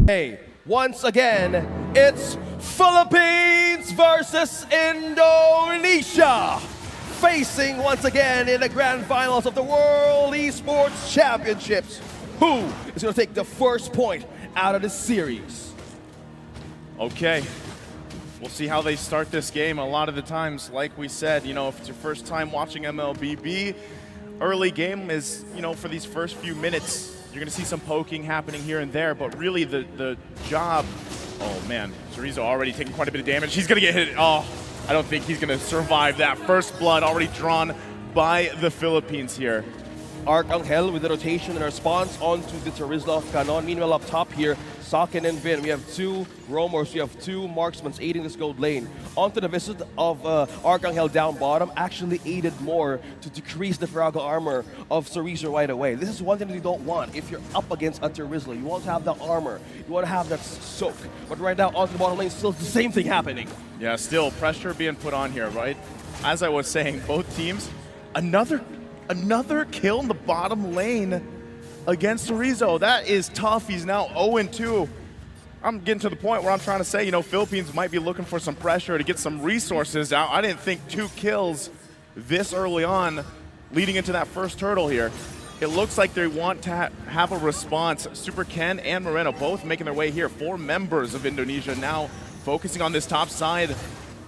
Hey, once again, it's Philippines versus Indonesia. Facing once again in the grand finals of the World Esports Championships. Who is going to take the first point out of this series? Okay, we'll see how they start this game. A lot of the times, like we said, you know, if it's your first time watching MLBB, early game is, you know, for these first few minutes, you're going to see some poking happening here and there, but really the job, oh man, Chorizo already taking quite a bit of damage. He's going to get hit. Oh, I don't think he's going to survive that. First blood already drawn by the Philippines here. Arcangel with the rotation and response onto the Terizla Canon. Meanwhile, up top here, Sakin and Vin. We have two roamers, we have two marksmen aiding this gold lane. Onto the visit of Arcangel down bottom, actually aided more to decrease the fragile armor of Chorizo right away. This is one thing that you don't want if you're up against a Terizla. You want to have the armor, you want to have that soak. But right now, onto the bottom lane, still the same thing happening. Yeah, still pressure being put on here, right? As I was saying, both teams, another kill in the bottom lane against Chorizo. That is tough. He's now 0-2. I'm getting to the point where I'm trying to say, you know, Philippines might be looking for some pressure to get some resources out. I didn't think 2 kills this early on leading into that first turtle here. It looks like they want to have a response. Super Ken and Moreno both making their way here. 4 members of Indonesia now focusing on this top side.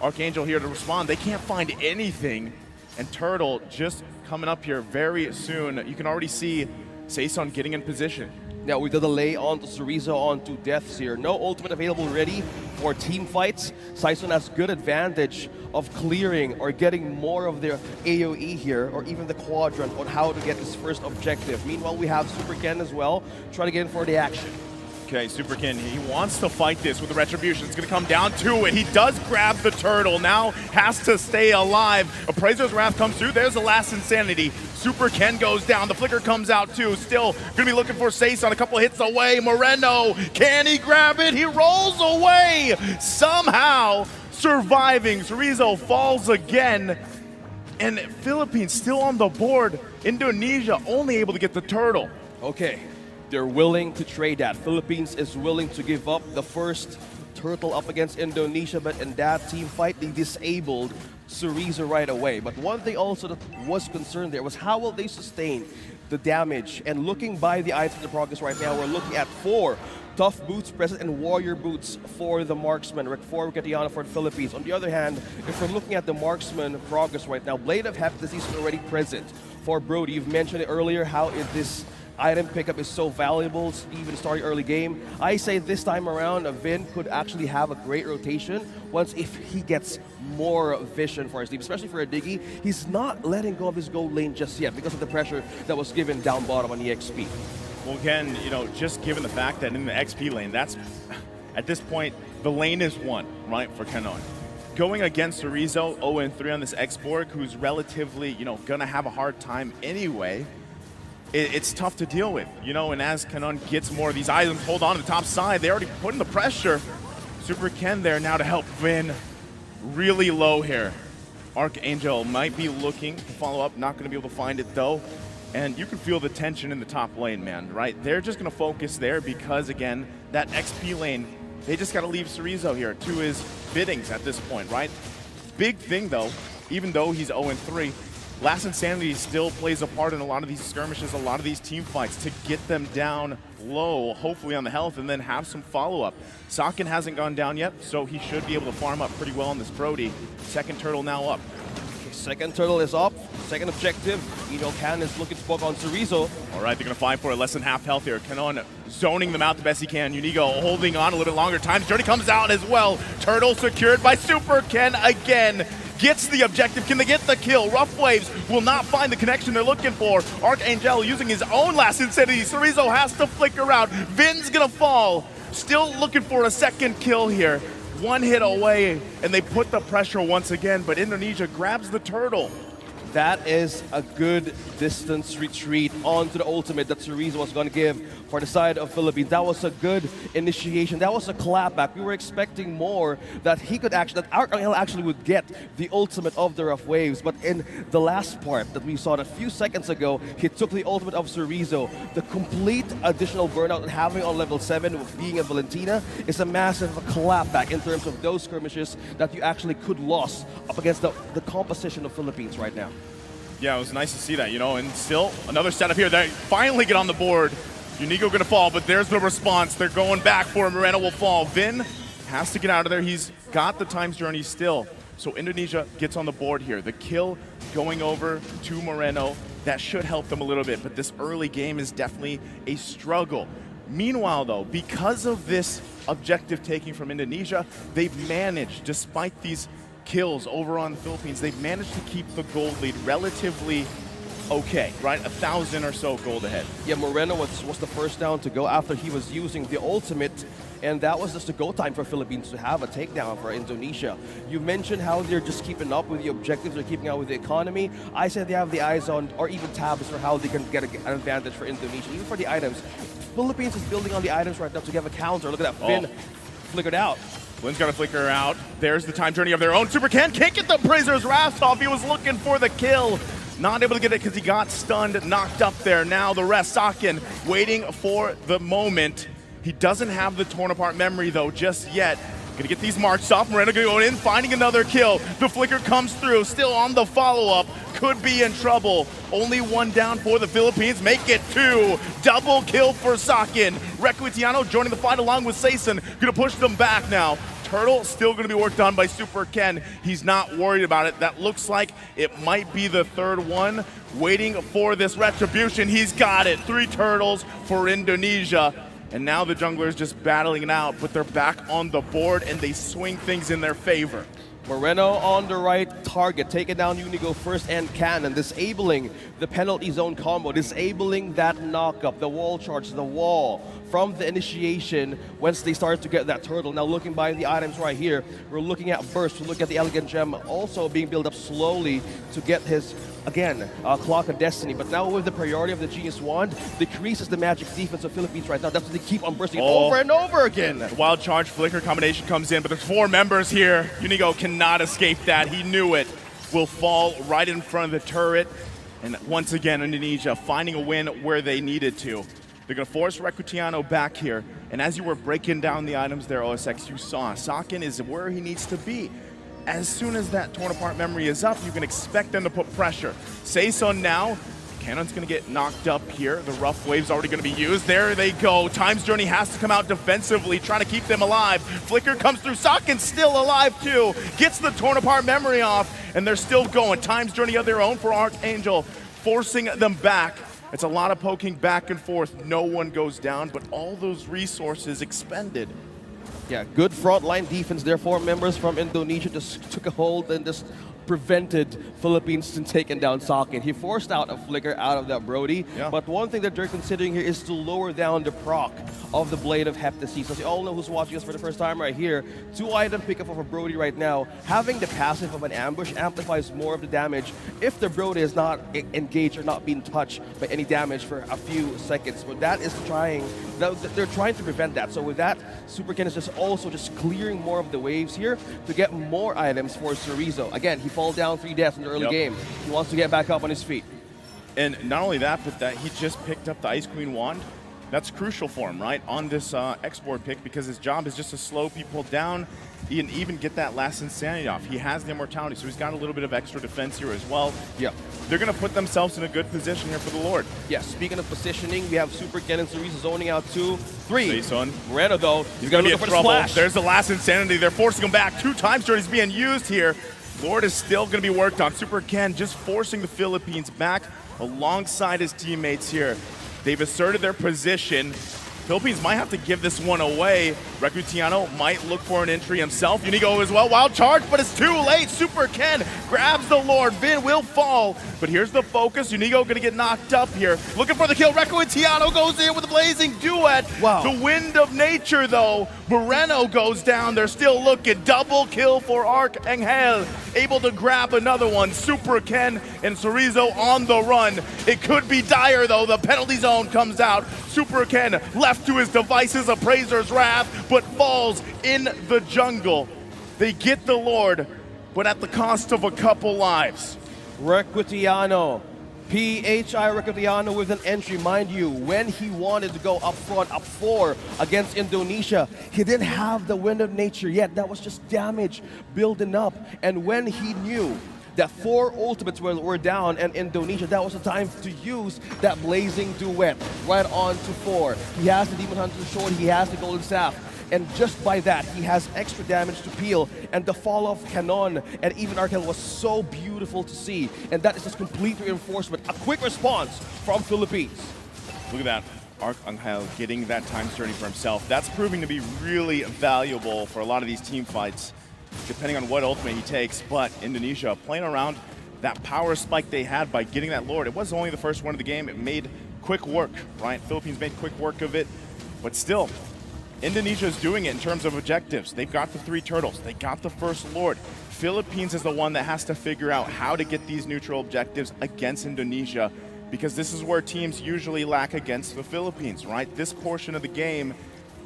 Archangel here to respond. They can't find anything. And Turtle just coming up here very soon. You can already see Saison getting in position. Now with the delay onto Chorizo onto deaths here. No ultimate available ready for team fights. Saison has good advantage of clearing or getting more of their AoE here, or even the quadrant on how to get this first objective. Meanwhile, we have Super Ken as well, trying to get in for the action. Okay, Super Ken, he wants to fight this with the Retribution. It's going to come down to it. He does grab the turtle, now has to stay alive. Appraiser's Wrath comes through. There's the last Insanity. Super Ken goes down. The Flicker comes out too. Still going to be looking for Saison. A couple hits away. Moreno, can he grab it? He rolls away. Somehow surviving. Chorizo falls again. And Philippines still on the board. Indonesia only able to get the turtle. Okay. They're willing to trade that. Philippines is willing to give up the first turtle up against Indonesia, but in that team fight, they disabled Chorizo right away. But one thing also that was concerned there was how will they sustain the damage? And looking by the items in progress right now, we're looking at 4 tough boots present and warrior boots for the marksman, 4 Gatiana for the Philippines. On the other hand, if we're looking at the marksman progress right now, Blade of Hephaestus is already present for Brody. You've mentioned it earlier how this item pickup is so valuable, even starting early game. I say this time around, Vin could actually have a great rotation once if he gets more vision for his team, especially for a Diggy. He's not letting go of his gold lane just yet because of the pressure that was given down bottom on EXP. Well, again, you know, just given the fact that in the XP lane, that's, at this point, the lane is won, right, for Canon. Going against Chorizo, 0-3 on this X-Borg, who's relatively, you know, gonna have a hard time anyway, it's tough to deal with, you know, and as Canon gets more of these items, hold on to the top side, they already put in the pressure. Super Ken there now to help Vin. Really low here. Archangel might be looking to follow up, not going to be able to find it though. And you can feel the tension in the top lane, man, right? They're just going to focus there because, again, that XP lane, they just got to leave Chorizo here to his biddings at this point, right? Big thing though, even though he's 0-3, Last Insanity still plays a part in a lot of these skirmishes, a lot of these team fights to get them down low, hopefully on the health, and then have some follow-up. Sakin hasn't gone down yet, so he should be able to farm up pretty well on this Brody. Second turtle now up. Okay, second turtle is up. Second objective. Can is looking to poke on Chorizo. All right, they're going to fight for it. Less than half health here. Canon zoning them out the best he can. Unigo holding on a little longer. Time Journey comes out as well. Turtle secured by Super Ken again. Gets the objective. Can they get the kill? Rough Waves will not find the connection they're looking for. Archangel using his own last Insanity. Chorizo has to flicker out. Vin's gonna fall. Still looking for a second kill here. One hit away, and they put the pressure once again, but Indonesia grabs the turtle. That is a good distance retreat onto the ultimate that Cerezo was going to give for the side of Philippines. That was a good initiation. That was a clapback. We were expecting more, that he could actually, that Arcangel actually would get the ultimate of the rough waves. But in the last part that we saw a few seconds ago, he took the ultimate of Cerezo. The complete additional burnout and having on level 7 with being a Valentina is a massive clapback in terms of those skirmishes that you actually could lose up against the composition of Philippines right now. Yeah, it was nice to see that, you know, and still another setup here. They finally get on the board. Unigo gonna fall, but there's the response. They're going back for him. Moreno will fall. Vin has to get out of there. He's got the times journey still. So Indonesia gets on the board here. The kill going over to Moreno, that should help them a little bit, but this early game is definitely a struggle. Meanwhile, though, because of this objective taking from Indonesia, they've managed, despite these kills over on the Philippines, they've managed to keep the gold lead relatively okay, right? 1,000 or so gold ahead. Yeah, Moreno was the first down to go after he was using the ultimate, and that was just the go time for Philippines to have a takedown for Indonesia. You mentioned how they're just keeping up with the objectives, they're keeping up with the economy. I said they have the eyes on, or even tabs for how they can get an advantage for Indonesia, even for the items. Philippines is building on the items right now to give a counter. Look at that, Finn flickered out. Lynn's got to flicker out. There's the time journey of their own. Super Ken can't get the Prisoner's Wrath off. He was looking for the kill. Not able to get it because he got stunned, knocked up there. Now the rest, Sakin waiting for the moment. He doesn't have the torn apart memory though just yet. Gonna get these marks off. Moreno gonna go in, finding another kill. The flicker comes through, still on the follow-up. Could be in trouble. Only one down for the Philippines. Make it 2. Double kill for Sakin. Requitiano joining the fight along with Saison. Gonna push them back now. Turtle still going to be worked on by Super Ken. He's not worried about it. That looks like it might be the third one. Waiting for this retribution. He's got it. 3 turtles for Indonesia. And now the junglers just battling it out, but they're back on the board and they swing things in their favor. Moreno on the right target, taking down Unigo first and Cannon, disabling the penalty zone combo, disabling that knockup, the wall charge, the wall from the initiation once they started to get that turtle. Now looking by the items right here, we're looking at burst, we look at the elegant gem also being built up slowly to get his, again, clock of destiny. But now with the priority of the Genius Wand, decreases the magic defense of Philippines right now. That's what they keep on bursting over and over again. The wild charge flicker combination comes in, but there's 4 members here. Unigo cannot escape that. He knew it. Will fall right in front of the turret. And once again, Indonesia finding a win where they needed to. They're going to force Requitiano back here. And as you were breaking down the items there, OSX, you saw Sakin is where he needs to be. As soon as that torn apart memory is up, you can expect them to put pressure. Saison now. Cannon's going to get knocked up here. The rough wave's already going to be used. There they go. Time's Journey has to come out defensively, trying to keep them alive. Flicker comes through. Sakin's still alive too. Gets the torn apart memory off, and they're still going. Time's Journey of their own for Archangel, forcing them back. It's a lot of poking back and forth. No one goes down, but all those resources expended. Yeah, good frontline defense there. 4 members from Indonesia just took a hold and just prevented Philippines from taking down Sakin. He forced out a flicker out of that Brody, but one thing that they're considering here is to lower down the proc of the Blade of Heptasis. As you all know who's watching us for the first time right here, 2-item pickup of a Brody right now. Having the passive of an ambush amplifies more of the damage if the Brody is not engaged or not being touched by any damage for a few seconds. But that is they're trying to prevent that. So with that, Super Ken is just also just clearing more of the waves here to get more items for Cerezo. Again, he fall down 3 deaths in the early game. He wants to get back up on his feet. And not only that, but that he just picked up the Ice Queen Wand. That's crucial for him, right, on this export pick, because his job is just to slow people down and even get that last Insanity off. He has the Immortality, so he's got a little bit of extra defense here as well. Yeah. They're going to put themselves in a good position here for the Lord. Yeah, speaking of positioning, we have Super Ken and Cerezo zoning out 2, 3. Saison. Moreno, though, he's going to be in trouble. There's the last Insanity. They're forcing him back. 2 times journeys being used here. Lord is still going to be worked on. Super Ken just forcing the Philippines back alongside his teammates here. They've asserted their position. Philippines might have to give this one away. Recutiano might look for an entry himself. Unigo as well, wild charge, but it's too late. Super Ken grabs the Lord. Vin will fall, but here's the focus. Unigo gonna get knocked up here. Looking for the kill. Recutiano goes in with a blazing duet. Wow. The wind of nature though. Moreno goes down. They're still looking. Double kill for Arcangel. Able to grab another one. Super Ken and Chorizo on the run. It could be dire though. The penalty zone comes out. Super Ken left to his devices, Appraiser's Wrath, but falls in the jungle. They get the Lord, but at the cost of a couple lives. Recutiano. PHI Recutiano with an entry. Mind you, when he wanted to go up front, up 4 against Indonesia, he didn't have the wind of nature yet. That was just damage building up. And when he knew that 4 ultimates were down and Indonesia, that was the time to use that blazing duet right on to 4. He has the Demon Hunter's Sword, he has the Golden Staff, and just by that, he has extra damage to peel, and the fall of Canon and even Arkel was so beautiful to see, and that is just complete reinforcement, a quick response from Philippines. Look at that. Arcangel getting that time journey for himself. That's proving to be really valuable for a lot of these team fights, depending on what ultimate he takes. But Indonesia playing around that power spike they had by getting that Lord. It was only the first one of the game. It made quick work, right? Philippines made quick work of it, but still, Indonesia is doing it in terms of objectives. They've got the 3 turtles. They got the first Lord. Philippines is the one that has to figure out how to get these neutral objectives against Indonesia, because this is where teams usually lack against the Philippines, right? This portion of the game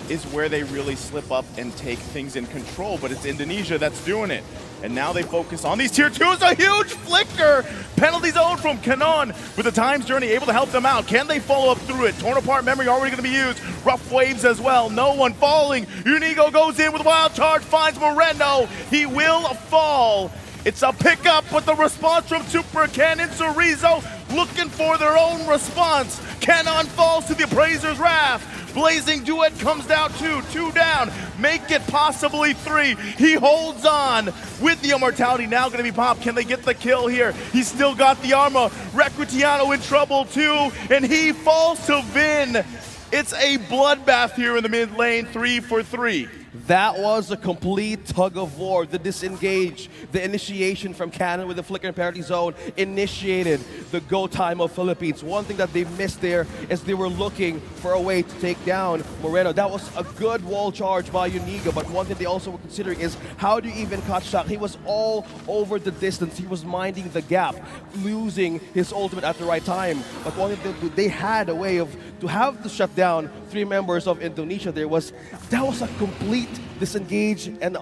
is where they really slip up and take things in control, but it's Indonesia that's doing it. And now they focus on these tier 2s, a huge flicker! Penalty zone from Canon with the Times Journey able to help them out. Can they follow up through it? Torn apart memory already gonna be used. Rough waves as well, no one falling. Unigo goes in with a wild charge, finds Moreno. He will fall. It's a pickup with the response from Super Ken and Chorizo looking for their own response. Canon falls to the Appraiser's Wrath. Blazing Duet comes down 2 down, make it possibly 3. He holds on with the immortality, now gonna be popped. Can they get the kill here? He's still got the armor. Recutiano in trouble too, and he falls to Vin. It's a bloodbath here in the mid lane, 3 for 3. That was a complete tug of war. The disengage, the initiation from Cannon with the flicker and parity zone initiated the go time of Philippines. One thing that they missed there is they were looking for a way to take down Moreno. That was a good wall charge by Unigo, but one thing they also were considering is how do you even cut shot? He was all over the distance. He was minding the gap, losing his ultimate at the right time. But one thing they had a way of to have to shut down 3 members of Indonesia. That was a complete disengage and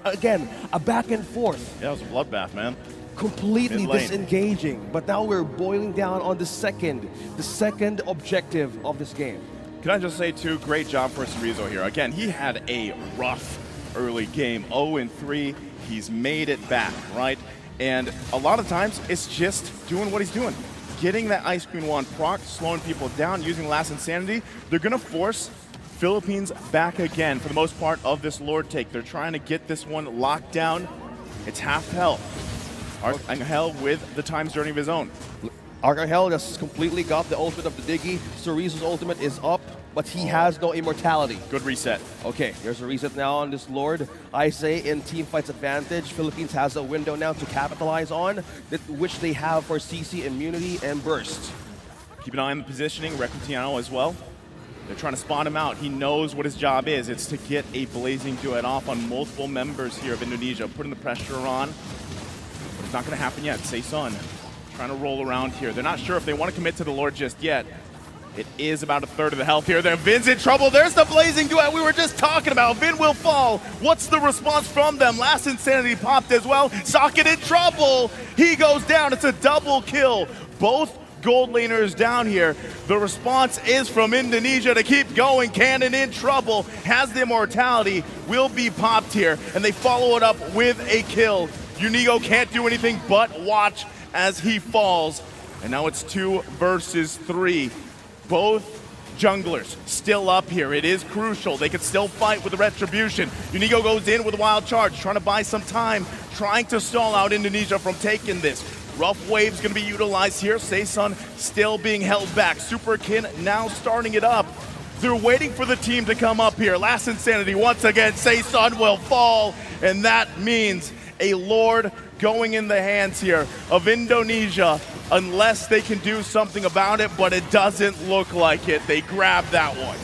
again a back and forth. Yeah, it was a bloodbath, man. Completely disengaging. But now we're boiling down on the second objective of this game. Can I just say too, great job for Chorizo here. Again, he had a rough early game, 0-3. He's made it back, right? And a lot of times it's just doing what he's doing. Getting that Ice Queen wand proc, slowing people down, using Last Insanity. They're gonna force Philippines back again for the most part of this Lord take. They're trying to get this one locked down. It's half health. Arcangel with the Times Journey of his own. Arcangel just completely got the ultimate of the Diggy. Chorizo's ultimate is up, but he has no immortality. Good reset. Okay, there's a reset now on this Lord. I say in team fights advantage, Philippines has a window now to capitalize on, which they have for CC immunity and burst. Keep an eye on the positioning, Recutiano as well. They're trying to spot him out. He knows what his job is. It's to get a blazing duet off on multiple members here of Indonesia, putting the pressure on. But it's not going to happen yet. Saison trying to roll around here. They're not sure if they want to commit to the Lord just yet. It is about a third of the health here. Then Vin's in trouble. There's the blazing duet we were just talking about. Vin will fall. What's the response from them? Last Insanity popped as well. Socket in trouble. He goes down. It's a double kill. Both gold laners down here. The response is from Indonesia to keep going. Cannon in trouble. Has the immortality. Will be popped here. And they follow it up with a kill. Unigo can't do anything but watch as he falls. And now it's 2 versus 3. Both junglers still up here. It is crucial. They can still fight with the retribution. Unigo goes in with a wild charge, trying to buy some time, trying to stall out Indonesia from taking this. Rough wave's gonna be utilized here. Saison still being held back. Super Kin now starting it up. They're waiting for the team to come up here. Last Insanity once again, Sun will fall, and that means a Lord going in the hands here of Indonesia, unless they can do something about it, but it doesn't look like it. They grab that one.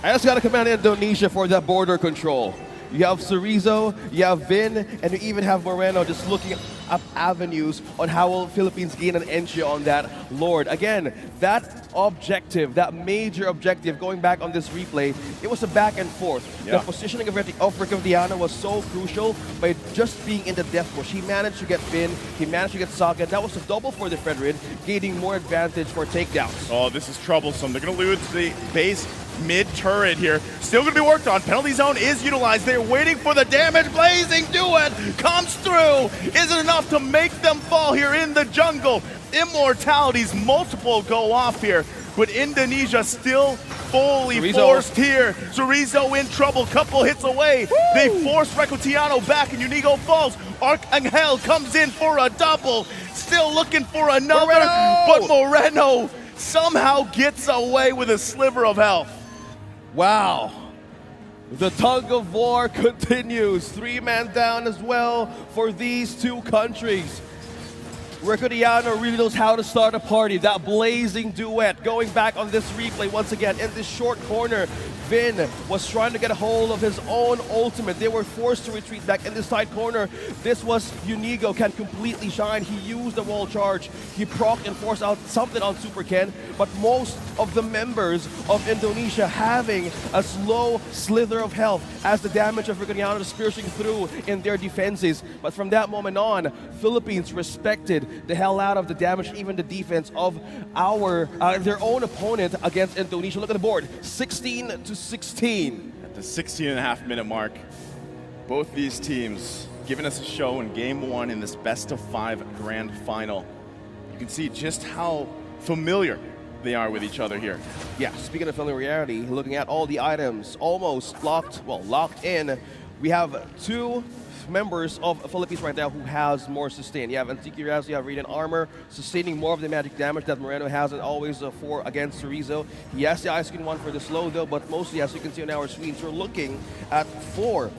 I just got to commend Indonesia for that border control. You have Cerezo, you have Vin, and you even have Moreno just looking up avenues on how will Philippines gain an entry on that Lord. Again, that objective, that major objective, going back on this replay, it was a back and forth. Yeah. The positioning of Riccobdiano was so crucial by just being in the death bush. He managed to get Vin, he managed to get Saga. That was a double for the Federid, gaining more advantage for takedowns. Oh, this is troublesome. They're going to lose the base mid-turret here. Still going to be worked on. Penalty zone is utilized. They're waiting for the damage. Blazing Duet comes through. Isn't enough to make them fall here in the jungle. Immortalities, multiple go off here, but Indonesia still fully Cerezo. forced here. Cerezo in trouble, couple hits away. Woo! They force Riccobdiano back and Unigo falls. Arcangel comes in for a double. Still looking for another, but Moreno somehow gets away with a sliver of health. Wow. The tug of war continues. 3-man down as well for these two countries. Riccobdiano really knows how to start a party. That blazing duet going back on this replay once again in this short corner. Vin was trying to get a hold of his own ultimate. They were forced to retreat back in this side corner. This was Unigo can completely shine. He used the wall charge. He procced and forced out something on Super Ken, but most of the members of Indonesia having a slow slither of health as the damage of Riccobdiano is piercing through in their defenses. But from that moment on, Philippines respected the hell out of the damage, even the defense of their own opponent against Indonesia. Look at the board, 16-16. At the 16.5-minute mark, both these teams giving us a show in Game 1 in this best-of-5 grand final. You can see just how familiar they are with each other here. Yeah, speaking of familiarity, looking at all the items almost locked in, we have two members of Philippines right now who has more sustain. You have Antiquiraz, you have Radiant Armor, sustaining more of the magic damage that Moreno has and always for against Cerezo. He has the Ice Queen one for the slow though, but mostly as you can see on our screens, we're looking at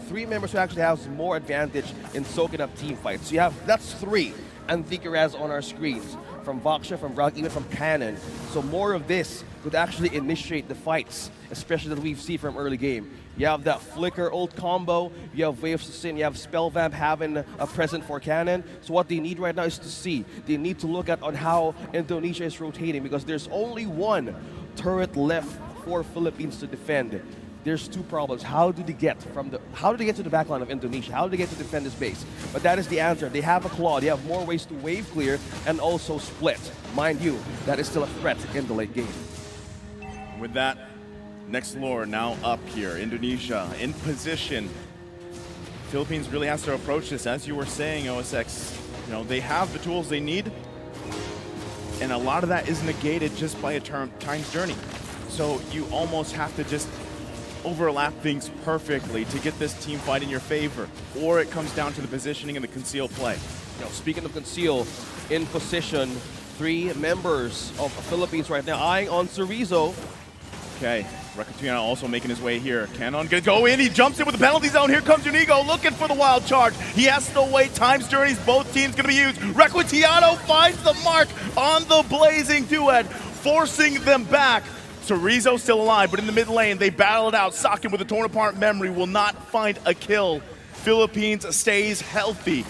three members who actually have more advantage in soaking up team fights. So you have, that's 3 Antiquiraz on our screens. From Vaksha, from Brag, even from Cannon. So more of this could actually initiate the fights, especially that we've seen from early game. You have that Flicker ult combo, you have Wave Sustain, you have Spell Vamp having a present for Cannon. So what they need right now is to see. They need to look at on how Indonesia is rotating because there's only one turret left for Philippines to defend. There's 2 problems. How do they get to the backline of Indonesia? How do they get to defend this base? But that is the answer. They have a claw. They have more ways to wave clear and also split. Mind you, that is still a threat in the late game. With that, next lore now up here. Indonesia in position. Philippines really has to approach this. As you were saying, OSX, they have the tools they need. And a lot of that is negated just by a time's journey. So you almost have to just overlap things perfectly to get this team fight in your favor, or it comes down to the positioning and the conceal play. Speaking of conceal, in position, 3 members of Philippines right now eyeing on Cerezo. Okay, Riccobdiano also making his way here. Cannon gonna go in, he jumps in with the penalty zone. Here comes Unigo looking for the wild charge. He has to wait, time's journeys, both teams gonna be used. Riccobdiano finds the mark on the blazing duet, forcing them back. Cerezo still alive, but in the mid lane, they battle it out. Sakin with a torn apart memory will not find a kill. Philippines stays healthy.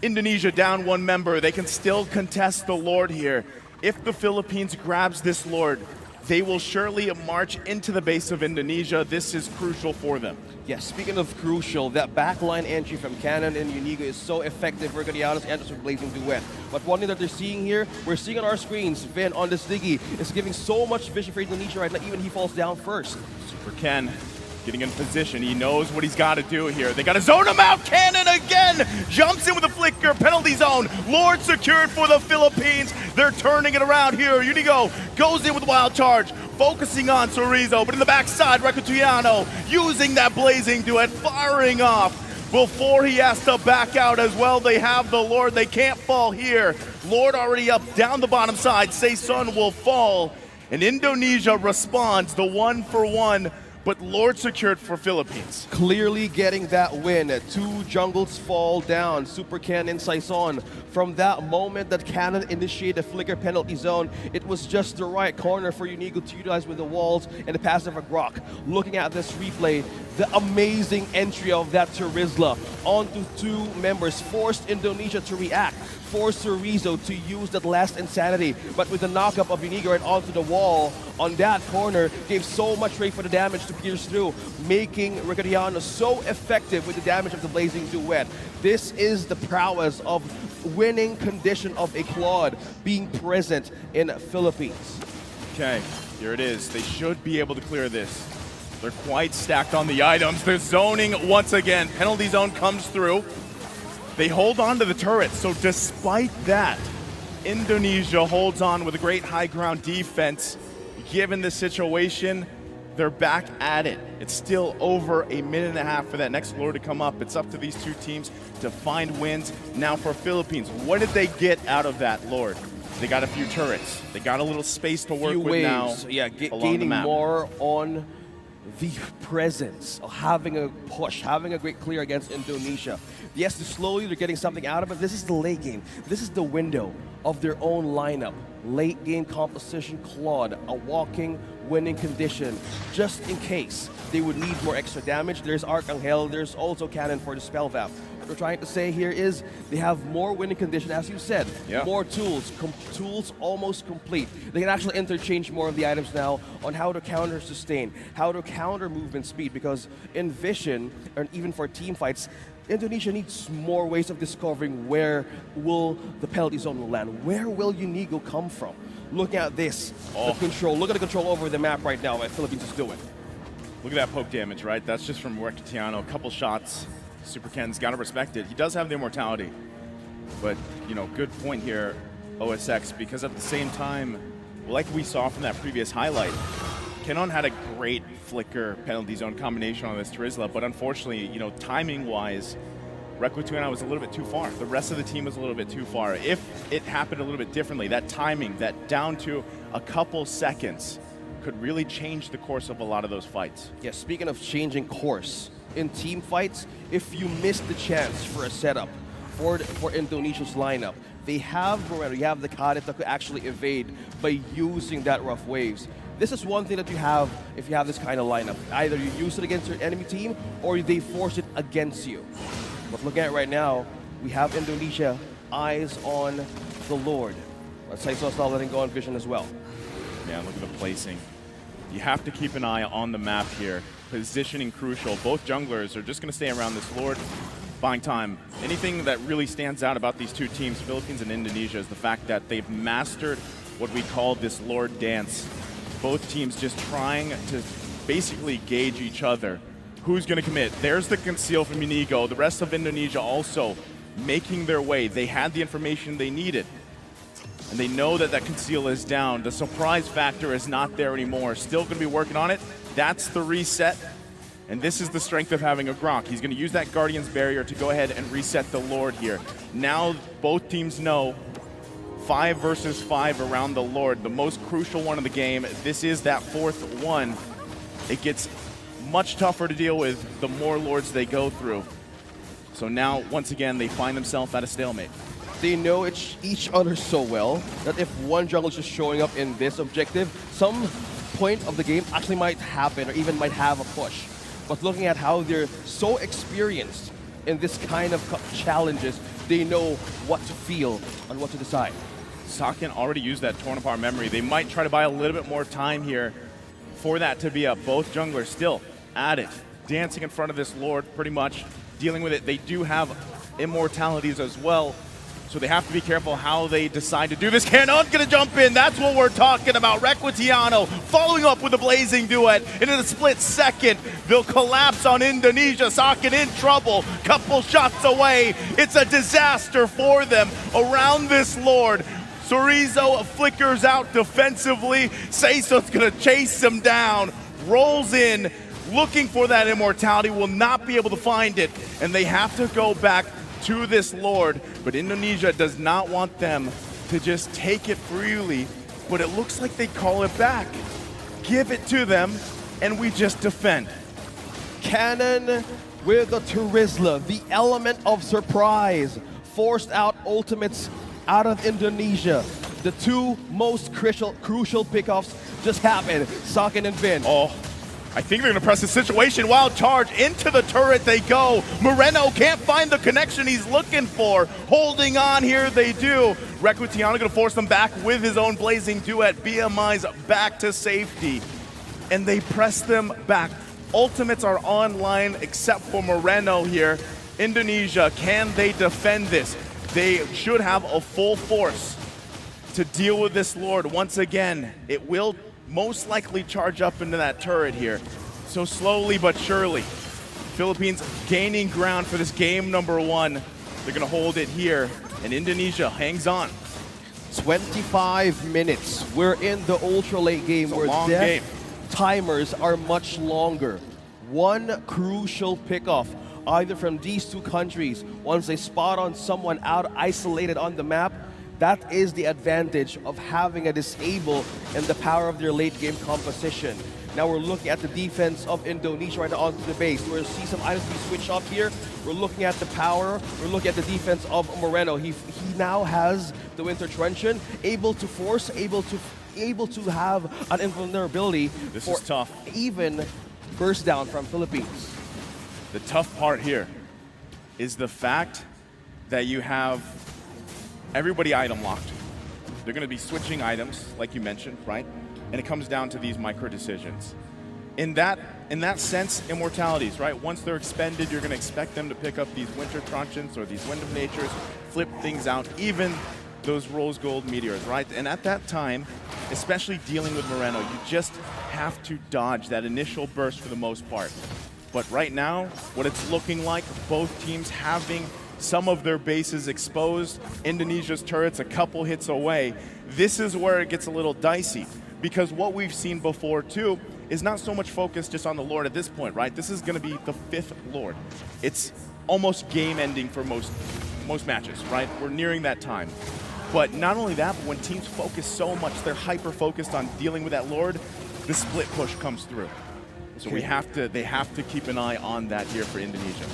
Indonesia down 1 member. They can still contest the Lord here. If the Philippines grabs this Lord, they will surely march into the base of Indonesia. This is crucial for them. Yes, speaking of crucial, that backline entry from Cannon and Unigo is so effective for Riccobdiano's enters with Blazing Duet. But one thing that they're seeing here, we're seeing on our screens, Vin on this Diggy is giving so much vision for Indonesia right now, even he falls down first. Super Ken getting in position. He knows what he's got to do here. They got to zone him out. Cannon again jumps in with a flicker. Penalty zone. Lord secured for the Philippines. They're turning it around here. Unigo goes in with wild charge, focusing on Cerezo, but in the backside, Riccobdiano using that blazing duet, firing off before he has to back out as well. They have the Lord. They can't fall here. Lord already up down the bottom side. Sun will fall. And Indonesia responds, the 1-for-1, but Lord secured for Philippines. Clearly getting that win. Two jungles fall down. Super Ken and Saison. From that moment that Cannon initiated a flicker penalty zone, it was just the right corner for Unigo to utilize with the walls and the passive of Grok. Looking at this replay, the amazing entry of that Terizla onto two members forced Indonesia to react. Forced Cerezo to use that last insanity, but with the knockup of Unigo right onto the wall on that corner, gave so much rate for the damage to pierce through, making Riccardiano so effective with the damage of the Blazing Duet. This is the prowess of winning condition of a Claude being present in Philippines. Okay, here it is. They should be able to clear this. They're quite stacked on the items. They're zoning once again. Penalty zone comes through. They hold on to the turret, so despite that, Indonesia holds on with a great high ground defense. Given the situation, they're back at it. It's still over a minute and a half for that next Lord to come up. It's up to these two teams to find wins. Now for Philippines, what did they get out of that Lord? They got a few turrets. They got a little space to work with now. Yeah, gaining more on the presence of having a push, having a great clear against Indonesia. Yes, slowly they're getting something out of it. This is the late game. This is the window of their own lineup. Late game composition, Claude, a walking winning condition. Just in case they would need more extra damage, there's Arcangel, there's also Cannon for the Spell Valve. What we're trying to say here is they have more winning condition, as you said. Yeah. More tools, tools almost complete. They can actually interchange more of the items now on how to counter sustain, how to counter movement speed, because in Vision, and even for team fights, Indonesia needs more ways of discovering where will the penalty zone will land. Where will Unigo come from? Look at this, the control. Look at the control over the map right now. What Philippines is doing. Look at that poke damage, right? That's just from Riccardiano. A couple shots. Super Ken's got to respect it. He does have the immortality, but you know, good point here, OSX, because at the same time, like we saw from that previous highlight, Canon had a great flicker penalty zone combination on this Terizla, but unfortunately, you know, timing-wise, Riccardiano was a little bit too far. The rest of the team was a little bit too far. If it happened a little bit differently, that timing, that down to a couple seconds, could really change the course of a lot of those fights. Yeah, speaking of changing course, in team fights, if you miss the chance for a setup for Indonesia's lineup, they have Moreno, you have the Kadet that could actually evade by using that rough waves. This is one thing that you have if you have this kind of lineup. Either you use it against your enemy team or they force it against you. But looking at it right now, we have Indonesia eyes on the Lord. But Saiso's not letting go on Vision as well. Yeah, look at the placing. You have to keep an eye on the map here. Positioning crucial. Both junglers are just going to stay around this Lord, buying time. Anything that really stands out about these two teams, Philippines and Indonesia, is the fact that they've mastered what we call this Lord dance. Both teams just trying to basically gauge each other. Who's going to commit? There's the conceal from Unigo. The rest of Indonesia also making their way. They had the information they needed. And they know that that conceal is down. The surprise factor is not there anymore. Still going to be working on it. That's the reset. And this is the strength of having a Grok. He's going to use that Guardian's Barrier to go ahead and reset the Lord here. Now both teams know 5 versus 5 around the Lord, the most crucial one of the game. This is that fourth one. It gets much tougher to deal with the more Lords they go through. So now, once again, they find themselves at a stalemate. They know each other so well that if one jungle is just showing up in this objective, some point of the game actually might happen or even might have a push. But looking at how they're so experienced in this kind of challenges, they know what to feel and what to decide. Saken already used that torn apart memory. They might try to buy a little bit more time here for that to be up. Both junglers still at it, dancing in front of this Lord, pretty much dealing with it. They do have immortalities as well, so they have to be careful how they decide to do this. Canon gonna jump in. That's what we're talking about. Riccardiano following up with a Blazing Duet, and in a split second, they'll collapse on Indonesia. Saken in trouble, couple shots away. It's a disaster for them around this Lord. Cerezo flickers out defensively. Seiso's gonna chase him down, rolls in, looking for that immortality, will not be able to find it, and they have to go back to this Lord, but Indonesia does not want them to just take it freely but it looks like they call it back. Give it to them, and we just defend. Cannon with the Turisla, the element of surprise, forced out ultimates out of Indonesia. The two most crucial pickoffs just happened, Sakin and Vin. Oh, I think they're gonna press the situation. Wild charge, into the turret they go. Moreno can't find the connection he's looking for. Holding on here, they do. Requitiano gonna force them back with his own blazing duet. BMI's back to safety, and they press them back. Ultimates are online except for Moreno here. Indonesia, can they defend this? They should have a full force to deal with this Lord. Once again, it will most likely charge up into that turret here. So slowly but surely, Philippines gaining ground for this game number 1. They're gonna hold it here, and Indonesia hangs on. 25 minutes. We're in the ultra late game where long death game. timers are much longer. One crucial pickoff, either from these two countries, once they spot on someone out isolated on the map, that is the advantage of having a disable and the power of their late game composition. Now we're looking at the defense of Indonesia right now onto the base. We'll see some items be switched up here. We're looking at the power. We're looking at the defense of Moreno. He now has the Winter Truncheon, able to force, able to have an invulnerability. This is tough. Even burst down from Philippines. The tough part here is the fact that you have everybody item locked. They're going to be switching items, like you mentioned, right? And it comes down to these micro decisions. In that sense, immortalities, right? Once they're expended, you're going to expect them to pick up these Winter Truncheons or these Wind of Natures, flip things out, even those Rose Gold Meteors, right? And at that time, especially dealing with Moreno, you just have to dodge that initial burst for the most part. But right now, what it's looking like, both teams having some of their bases exposed, Indonesia's turrets a couple hits away. This is where it gets a little dicey, because what we've seen before too is not so much focused just on the Lord at this point, right? This is gonna be the 5th Lord. It's almost game ending for most matches, right? We're nearing that time. But not only that, but when teams focus so much, they're hyper-focused on dealing with that Lord, the split push comes through. So they have to keep an eye on that here for Indonesia.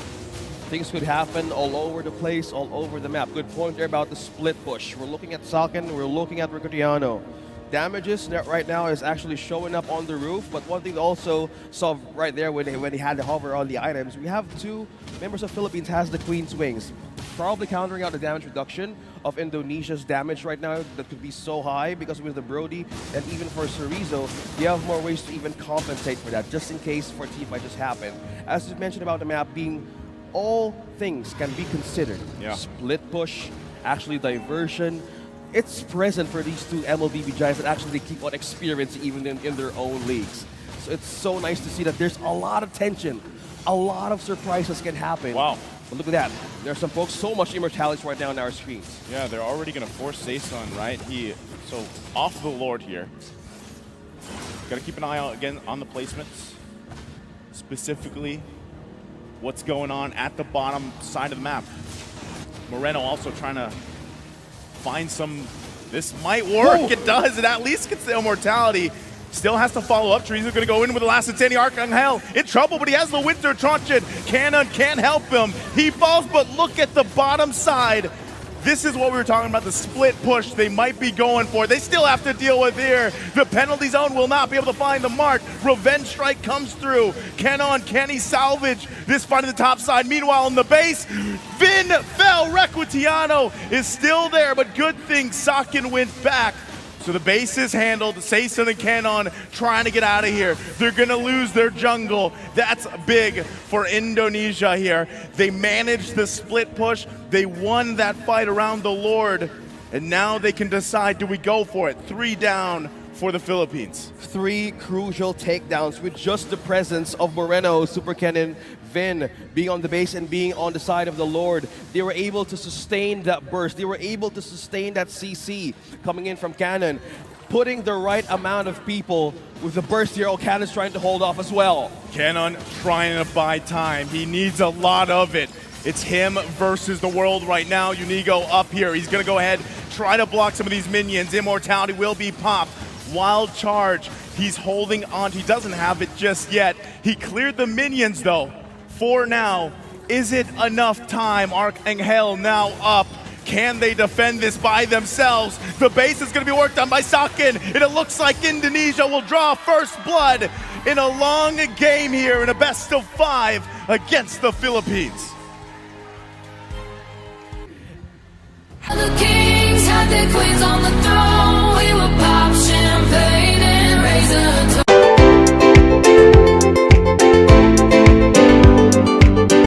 Things could happen all over the place, all over the map. Good point there about the split push. We're looking at Sakin, we're looking at Requitiano. Damages right now is actually showing up on the roof, but one thing also saw right there when he had to hover on the items, we have two members of Philippines has the Queen's Wings, probably countering out the damage reduction of Indonesia's damage right now that could be so high because with the Brody and even for Chorizo, you have more ways to even compensate for that, just in case for a team might just happen. As you mentioned about the map being all things can be considered. Yeah. Split push, actually diversion. It's present for these two MLBB giants that actually keep on experiencing even in their own leagues. So it's so nice to see that there's a lot of tension, a lot of surprises can happen. Wow. But look at that. There's some folks, so much immortality right now on our screens. Yeah, they're already going to force Saison, right? So off the Lord here. Got to keep an eye out again on the placements. Specifically, what's going on at the bottom side of the map. Moreno also trying to find some, this might work. Whoa. It does, it at least gets the immortality. Still has to follow up. Chorizo going to go in with the last Satani Archangel. In trouble, but he has the Winter Truncheon. Cannon can't help him. He falls, but look at the bottom side. This is what we were talking about, the split push they might be going for. They still have to deal with here. The penalty zone will not be able to find the mark. Revenge strike comes through. Cannon, can he salvage this fight at the top side? Meanwhile, on the base, Vin fell. Requitiano is still there, but good thing Sakin went back. So the base is handled. Saison and Cannon trying to get out of here. They're going to lose their jungle. That's big for Indonesia here. They managed the split push. They won that fight around the Lord. And now they can decide, do we go for it? 3 down for the Philippines. 3 crucial takedowns with just the presence of Moreno, Super Cannon, Vin being on the base and being on the side of the Lord. They were able to sustain that burst. They were able to sustain that CC coming in from Cannon, putting the right amount of people with the burst here. Cannon's trying to hold off as well. Cannon trying to buy time. He needs a lot of it. It's him versus the world right now. Unigo up here. He's going to go ahead, try to block some of these minions. Immortality will be popped. Wild Charge, he's holding on. He doesn't have it just yet. He cleared the minions though, for now. Is it enough time? Archangel now up. Can they defend this by themselves? The base is going to be worked on by Sakin, and it looks like Indonesia will draw first blood in a long game here in a best of 5 against the Philippines. The kings had their queens on the throne.